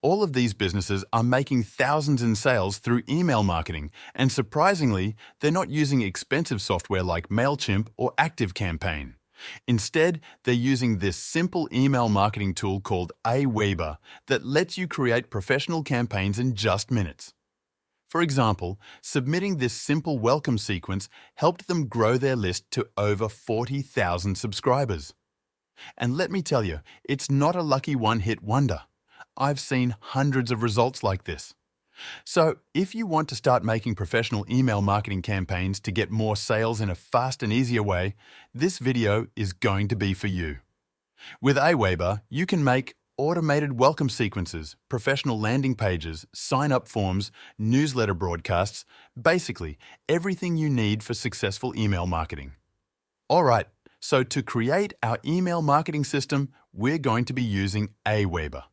All of these businesses are making thousands in sales through email marketing, and surprisingly, they're not using expensive software like MailChimp or ActiveCampaign. Instead, they're using this simple email marketing tool called AWeber that lets you create professional campaigns in just minutes. For example, submitting this simple welcome sequence helped them grow their list to over 40,000 subscribers. And let me tell you, it's not a lucky one-hit wonder. I've seen hundreds of results like this. So, if you want to start making professional email marketing campaigns to get more sales in a fast and easier way, this video is going to be for you. With AWeber, you can make automated welcome sequences, professional landing pages, sign-up forms, newsletter broadcasts, basically everything you need for successful email marketing. All right, so to create our email marketing system, we're going to be using AWeber.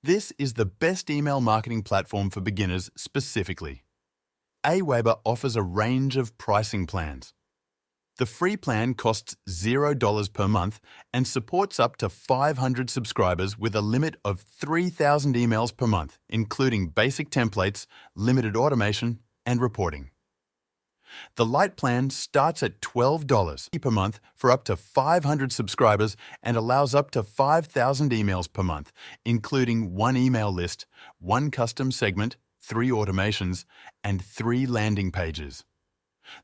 This is the best email marketing platform for beginners specifically. AWeber offers a range of pricing plans. The free plan costs $0 per month and supports up to 500 subscribers with a limit of 3,000 emails per month, including basic templates, limited automation, and reporting. The Lite plan starts at $12 per month for up to 500 subscribers and allows up to 5,000 emails per month, including one email list, one custom segment, 3 automations, and 3 landing pages.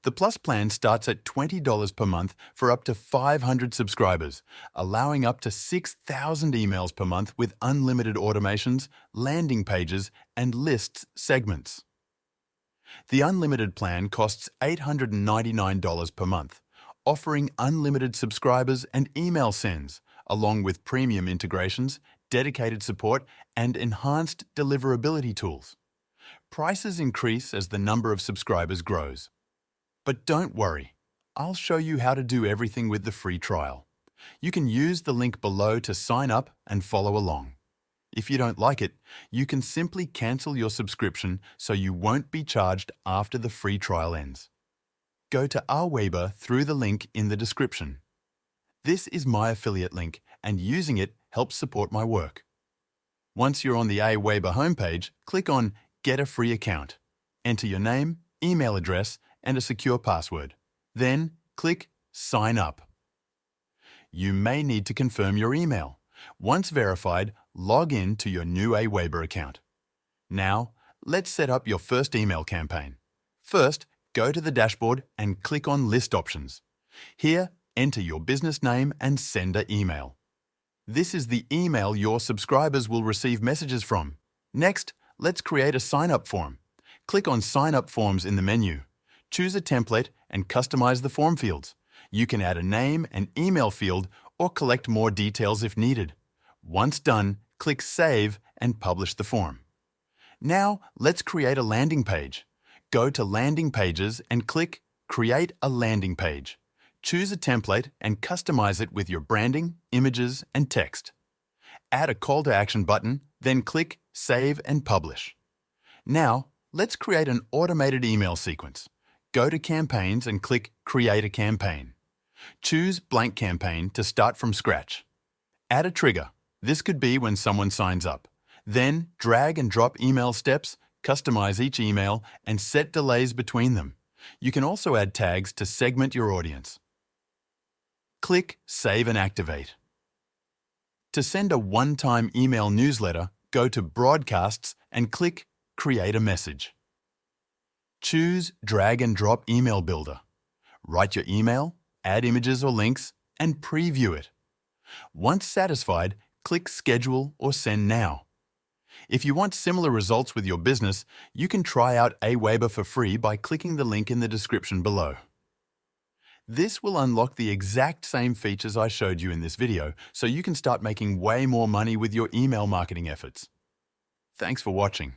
The Plus plan starts at $20 per month for up to 500 subscribers, allowing up to 6,000 emails per month with unlimited automations, landing pages, and lists segments. The unlimited plan costs $899 per month, offering unlimited subscribers and email sends, along with premium integrations, dedicated support, and enhanced deliverability tools. Prices increase as the number of subscribers grows. But don't worry, I'll show you how to do everything with the free trial. You can use the link below to sign up and follow along. If you don't like it, you can simply cancel your subscription so you won't be charged after the free trial ends. Go to AWeber through the link in the description. This is my affiliate link, and using it helps support my work. Once you're on the AWeber homepage, click on Get a Free Account. Enter your name, email address, and a secure password. Then click Sign Up. You may need to confirm your email. Once verified, log in to your new AWeber account. Now, let's set up your first email campaign. First, go to the dashboard and click on List Options. Here, enter your business name and sender email. This is the email your subscribers will receive messages from. Next, let's create a sign-up form. Click on Sign Up Forms in the menu. Choose a template and customize the form fields. You can add a name and email field or collect more details if needed. Once done, click Save and publish the form. Now, let's create a landing page. Go to Landing Pages and click Create a Landing Page. Choose a template and customize it with your branding, images, and text. Add a call to action button, then click Save and Publish. Now, let's create an automated email sequence. Go to Campaigns and click Create a Campaign. Choose Blank Campaign to start from scratch. Add a trigger. This could be when someone signs up. Then drag and drop email steps, customize each email, and set delays between them. You can also add tags to segment your audience. Click Save and Activate. To send a one-time email newsletter, go to Broadcasts and click Create a Message. Choose Drag and Drop Email Builder. Write your email, add images or links, and preview it. Once satisfied, click Schedule or Send Now. If you want similar results with your business, you can try out AWeber for free by clicking the link in the description below. This will unlock the exact same features I showed you in this video, so you can start making way more money with your email marketing efforts. Thanks for watching.